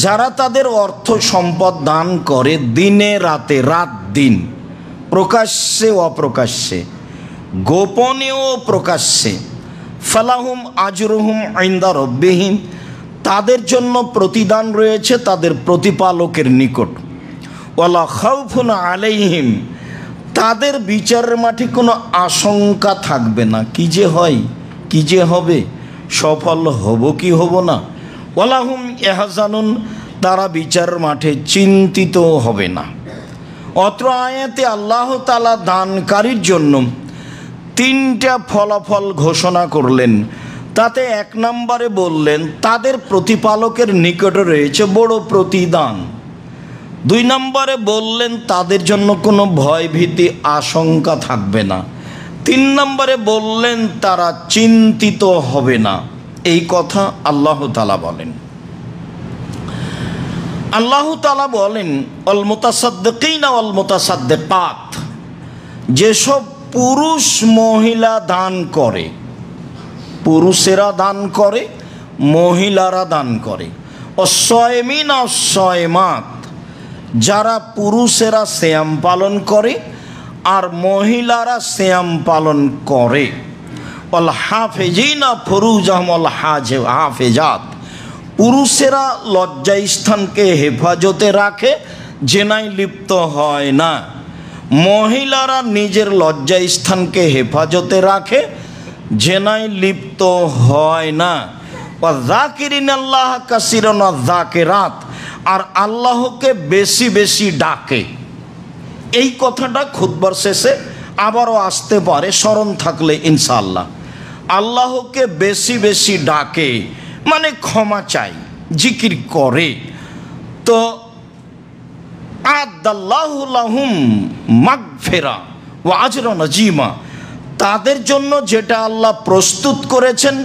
যারা তাদের অর্থ সম্পদ দান করে দিনে রাতে, রাত দিন, প্রকাশ্যে অপ্রকাশ্যে, গোপনে ও প্রকাশ্যে, ফালাহুম আজরুহুম ইনদা রব্বিহিম, তাদের জন্য প্রতিদান রয়েছে তাদের প্রতিপালকের নিকট। ওয়ালা খাউফুন আলাইহিম, তাদের বিচারের মাঠে কোনো আশঙ্কা থাকবে না, কি যে হয়, কি যে হবে, সফল হব কি হব না। ওয়ালাহুম ইয়াহজানুন, তারা বিচারের মাঠে চিন্তিত হবে না। অত্র আয়াতে আল্লাহ তাআলা দানকারীর জন্য তিনটা ফলাফল ঘোষণা করলেন। তাতে এক নম্বরে বললেন তাদের প্রতিপালকের নিকটে রয়েছে বড় প্রতিদান। দুই নম্বরে বললেন তাদের জন্য কোনো ভয় ভীতি আশঙ্কা থাকবে না। তিন নম্বরে বললেন তারা চিন্তিত হবে না। এই কথা আল্লাহ তাআলা বলেন। আল্লাহ তাআলা বলেন আল মুতাসাদ্দিকিনা ওয়াল মুতাসাদ্দিকাত, যেসব পুরুষ মহিলা দান করে, পুরুষেরা দান করে, মহিলারা দান করে। অসয়মিনা অসয়মাত, যারা পুরুষেরা সিয়াম পালন করে আর মহিলারা সিয়াম পালন করে। ওয়াল হাফিজিনা ফুরুজাহুম ওয়াল হাফিজাত, পুরুষেরা লজ্জাস্থানকে হেফাজতে রাখে, জেনায় লিপ্ত হয় না। মহিলারা নিজের লজ্জাস্থানকে হেফাজতে রাখে, জেনায় লিপ্ত হয় না। ওয়াযাকিরিনাল্লাহ কাসীরান ওয়াযাকিরাত, আর আল্লাহকে বেশি বেশি ডাকে। এই কথাটা খুতবার শেষে আবারও আসতে পারে, স্মরণ থাকলে ইনশাআল্লাহ। আল্লাহকে বেশি বেশি ডাকে মানে ক্ষমা চাই, জিকির করে। তো আদাল্লাহু লাহুম মাগফিরা ওয়া আজরান আযীমা, তাদের জন্য যেটা আল্লাহ প্রস্তুত করেছেন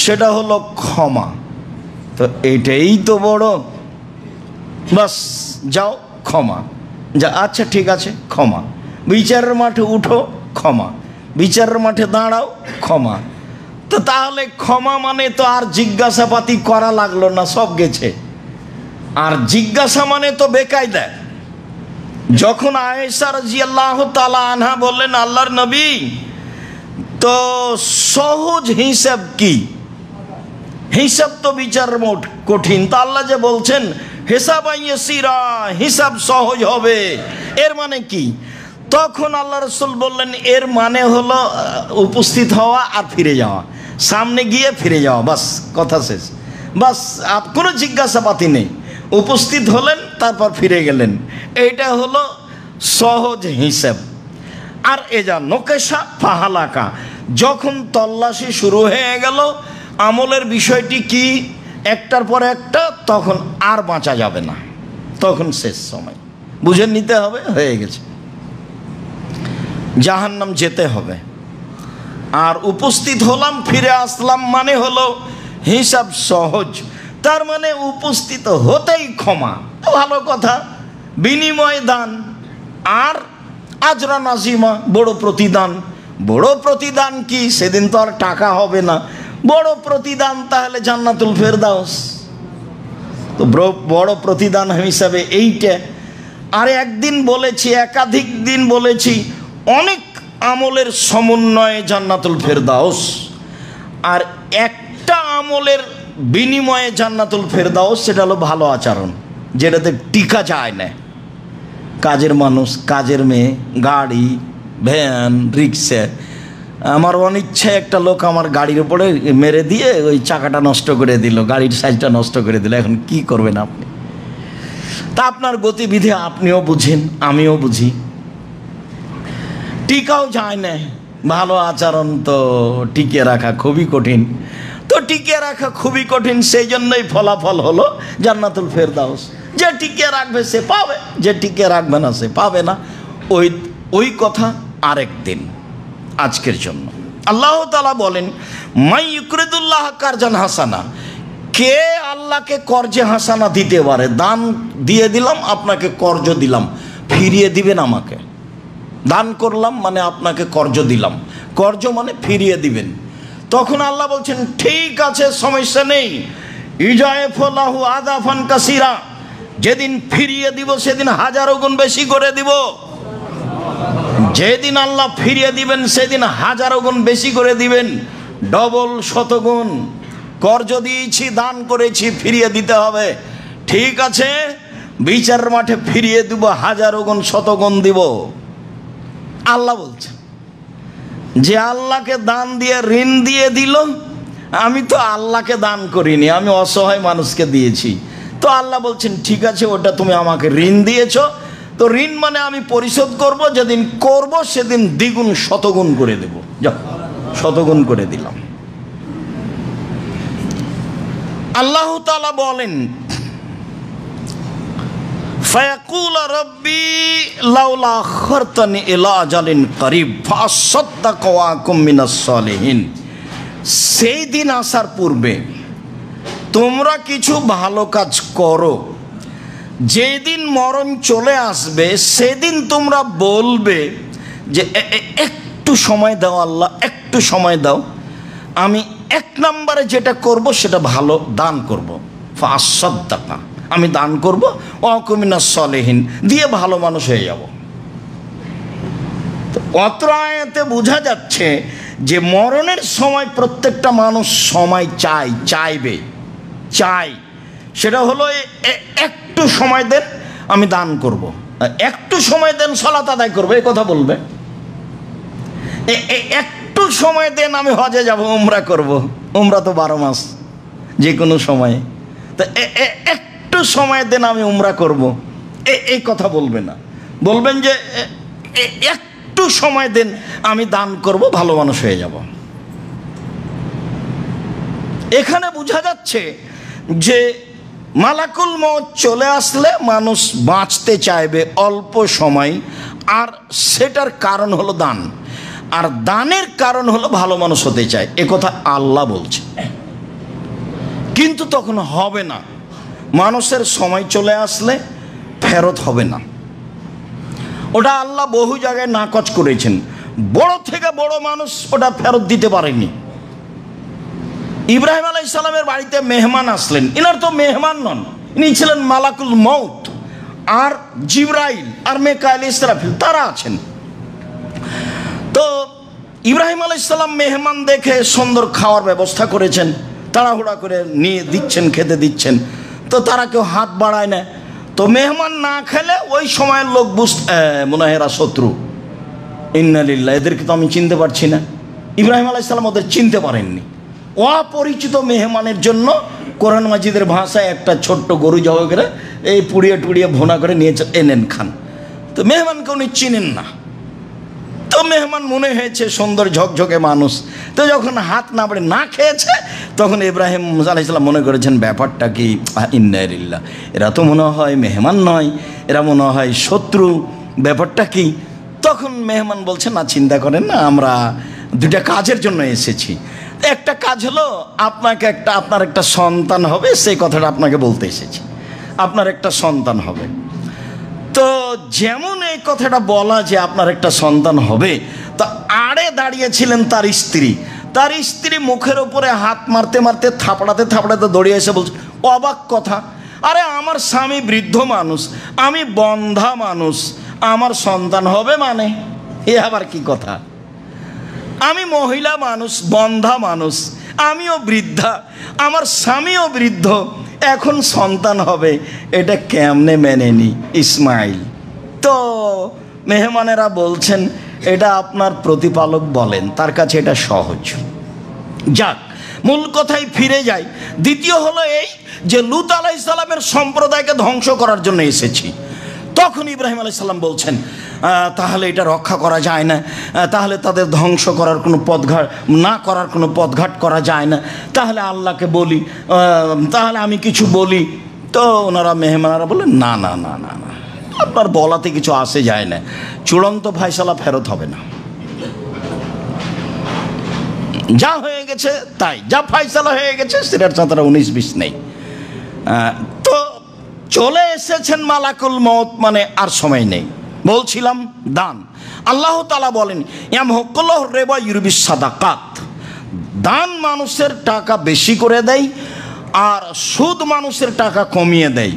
সেটা হলো ক্ষমা। তো এটাই তো বড়, বাস যাও ক্ষমা, যা আচ্ছা ঠিক আছে ক্ষমা, বিচারের মাঠে উঠো ক্ষমা, বিচারের মাঠে দাঁড়াও ক্ষমা। তো তাহলে ক্ষমা মানে তো আর জিজ্ঞাসাপাতি করা লাগলো না, সব গেছে। আর জিজ্ঞাসা মানে তো বেকায়দা। যখন আয়েশা রাদিয়াল্লাহু তাআলা আনহা বললেন আল্লাহর নবী, তো সহজ হিসাব কি? হিসাব তো বিচারের মোট কঠিন। তা আল্লাহ যে বলছেন হিসাব ইয়াসিরা, হিসাব সহজ হবে, এর মানে কি? তখন আল্লাহ রাসূল বললেন এর মানে হলো উপস্থিত হওয়া আর ফিরে যাওয়া, সামনে গিয়ে ফিরে যাওয়া, বাস কথা শেষ। বাস কোনো জিজ্ঞাসাপাতি নেই, উপস্থিত হলেন তারপর ফিরে গেলেন, এইটা হলো সহজ হিসাব। আর এ যা নোকেশা ফাহালাকা, যখন তল্লাশি শুরু হয়ে গেল আমলের বিষয়টি কি একটার পর একটা, তখন আর বাঁচা যাবে না, তখন শেষ সময়, বুঝে নিতে হবে, হয়ে গেছে, জাহান্নাম যেতে হবে। আর উপস্থিত হলাম ফিরে আসলাম মানে হলো হিসাব সহজ, তার মানে উপস্থিত হতেই ক্ষমা, ভালো কথা, বিনিময় দান, আর আজরান আযীমা, বড় প্রতিদান। বড় প্রতিদান কি? সেদিন তো আর টাকা হবে না, বড় প্রতিদান তাহলে জান্নাতুল ফেরদাউস। তো বড় প্রতিদান হিসাবে এইটা। আর একদিন বলেছি, একাধিক দিন বলেছি, অনেক আমলের সমন্বয়ে জান্নাতুল ফেরদাউস, আর একটা আমলের বিনিময়ে জান্নাতুল ফেরদাউস, সেটা হলো ভালো আচরণ, যেটাতে টিকা যায় না। কাজের মানুষ, কাজের মেয়ে, গাড়ি, ভ্যান, রিক্সা। আমার অনিচ্ছায় একটা লোক আমার গাড়ির উপরে মেরে দিয়ে ওই চাকাটা নষ্ট করে দিল, গাড়ির সাইজটা নষ্ট করে দিল। এখন কি করবেন আপনি? তা আপনার গতিবিধি আপনিও বুঝেন, আমিও বুঝি, টিকাও যায় না। ভালো আচরণ তো টিকিয়ে রাখা খুবই কঠিন। তো টিকিয়ে রাখা খুবই কঠিন, সেই জন্যই ফলাফল হলো জান্নাতুল ফেরদাউস। যে টিকিয়ে রাখবে সে পাবে, যে টিকিয়ে রাখবে না সে পাবে না। ওই কথা আরেক দিন। আজকের জন্য আল্লাহ তাআলা বলেন মাই ইউকরিদুল্লাহ কারজান হাসানা, কে আল্লাহকে কর্জে হাসানা দিতে পারে? দান দিয়ে দিলাম, আপনাকে কর্জ দিলাম, ফিরিয়ে দিবেন আমাকে। দান করলাম মানে আপনাকে কর্জ দিলাম, কর্জ মানে ফিরিয়ে দিবেন। তখন আল্লাহ বলছেন ঠিক আছে, সমস্যা নেই, ইজায়েফু লাহু আযাফান কাসীরা, যেদিন ফিরিয়ে দিব সেদিন হাজারো গুণ বেশি করে দিব। যেদিন আল্লাহ ফিরিয়ে দিবেন সেদিন হাজারো গুণ বেশি করে দিবেন, ডবল শতগুণ। কর্জ দিয়েছি, দান করেছি, ফিরিয়ে দিতে হবে, ঠিক আছে, বিচারের মাঠে ফিরিয়ে দিব, হাজারো গুণ শতগুণ দিব। আল্লাহ বলছে যে আল্লাহকে দান দিয়ে ঋণ দিয়ে দিল, আমি তো আল্লাহকে দান করিনি, আমি অসহায় মানুষকে দিয়েছি। তো আল্লাহ বলছেন ঠিক আছে, ওটা তুমি আমাকে ঋণ দিয়েছ, তো ঋণ মানে আমি পরিশোধ করব, যেদিন করব সেদিন দ্বিগুণ শতগুণ করে দেব। যাও, শতগুণ করে দিলাম। আল্লাহ তাআলা বলেন ফায়াকুল রব্বি লাউলা আখারতানি ইলা আজালিন করিব ফাসাদদাক ওয়া আকুম মিনাস সালিহিন। সেই দিন আসার পূর্বে তোমরা কিছু ভালো কাজ করো, যেদিন মরণ চলে আসবে সেদিন তোমরা বলবে যে একটু সময় দাও আল্লাহ, একটু সময় দাও, আমি এক নম্বরে যেটা করব সেটা ভালো দান করব। ফাসাদদাক, আমি দান করব, ওয়া আকুম মিনাস সালিহিন, দিয়ে ভালো মানুষ হয়ে যাব। অত্র আয়াতে বোঝা যাচ্ছে যে মরণের সময় প্রত্যেকটা মানুষ সময় চাইবে, সেটা হলো একটু সময় দেন আমি দান করব, একটু সময় দেন সালাত আদায় করবো, এই কথা বলবে। একটু সময় দেন আমি হজে যাব, উমরা করব, উমরা তো 12 মাস যে কোনো সময়ে, তো একটু সময় দেন আমি উমরা করব, এই কথা বলবে না। বলবেন যে একটু সময় দেন আমি দান করব, ভালো মানুষ হয়ে যাব। এখানে বোঝা যাচ্ছে যে মালাকুল মউত চলে আসলে মানুষ বাঁচতে চাইবে অল্প সময়, আর সেটার কারণ হলো দান, আর দানের কারণ হলো ভালো মানুষ হতে চায়, এ কথা আল্লাহ বলছে। কিন্তু তখন হবে না, মানুষের সময় চলে আসলে ফেরত হবে না। ওটা আল্লাহ বহু জায়গায় নাকচ করেছেন, বড় থেকে বড় মানুষ ওটা ফেরত দিতে পারেনি। ইব্রাহিম আলাইহিস সালামের বাড়িতে মেহমান আসলেন, ইনার তো মেহমান নন, ইনি ছিলেন মালাকুল মউত, আর জিবরাইল আর মিকাইল ইসরাফিল তারা আছেন। তো ইব্রাহিম আলাইহিস সালাম মেহমান দেখে সুন্দর খাওয়ার ব্যবস্থা করেছেন, তাড়াহুড়া করে নিয়ে দিচ্ছেন, খেতে দিচ্ছেন, তো তারা কেউ হাত বাড়ায় না। তো মেহমান না খেলে ওই সময়ের লোক মনে হয় এরা শত্রু, ইন্না লিল্লাহ, এদেরকে তো আমি চিনতে পারছি না। ইব্রাহিম আলাইহিস সালাম ওদের চিনতে পারেননি। অপরিচিত মেহমানের জন্য কোরআন মাজিদের ভাষায় একটা ছোট্ট গরু জবাই করে এই পুড়িয়ে টুড়িয়ে ভোনা করে নিয়ে এনেন খান। তো মেহমানকে উনি চিনেন না, তো মেহমান মনে হয়েছে সুন্দর ঝকঝকে মানুষ, তো যখন হাত না বাড়ে না খেয়েছে, তখন ইব্রাহিম আলাইহিস সালাম মনে করেছেন ব্যাপারটা কি, ইন্না লিল্লাহ, এরা তো মনে হয় মেহমান নয়, এরা মনে হয় শত্রু, ব্যাপারটা কি। তখন মেহমান বলছে না, চিন্তা করেন না, আমরা দুটা কাজের জন্য এসেছি। একটা কাজ হলো আপনার একটা সন্তান হবে, সেই কথাটা আপনাকে বলতে এসেছি, আপনার একটা সন্তান হবে। তো যেমন এই কথাটা বলা যে আপনার একটা সন্তান হবে, তো আড়ে দাঁড়িয়েছিলেন তার স্ত্রী মুখের উপরে হাত মারতে মারতে থাপড়াতে দৌড়িয়ে এসে বলছে, অবাক কথা, আরে আমার স্বামী বৃদ্ধ মানুষ, আমি বন্ধা মানুষ, আমার সন্তান হবে মানে এ আবার কি কথা? আমি মহিলা মানুষ, বন্ধা মানুষ, আমিও বৃদ্ধা, আমার স্বামীও বৃদ্ধ, এখন সন্তান হবে, এটা কেমনে মেনে নি ইসমাইল? তো মেহমানেরা বলছেন এটা আপনার প্রতিপালক বলেন, তার কাছে এটা সহজ। যাক, মূল কথায় ফিরে যাই। দ্বিতীয় হলো এই যে লূত আলাইহিস সালামের সম্প্রদায়কে ধ্বংস করার জন্য এসেছি। তখন ইব্রাহিম আলাইহিস সালাম বলছেন তাহলে এটা রক্ষা করা যায় না, তাহলে তাদের ধ্বংস করার কোনো পথঘাট করা যায় না, তাহলে আল্লাহকে বলি, তাহলে আমি কিছু বলি। তো ওনারা মেহমানেরা বললেন না না না না না, আপনার বলাতে কিছু আসে যায় না, চূড়ান্ত ফায়সালা ফেরত হবে না, যা হয়ে গেছে তাই, যা ফায়সালা হয়ে গেছে সেটার সাথে 19-20 নেই। তো চলে এসেছেন মালাকুল মউত, মানে আর সময় নেই। বলছিলাম দান, আল্লাহ তাআলা বলেন ইয়ামহুকুল্লাহু রিবা ইউরবিস সাদাকাত, দান মানুষের টাকা বেশি করে দেয় আর সুদ মানুষের টাকা কমিয়ে দেয়।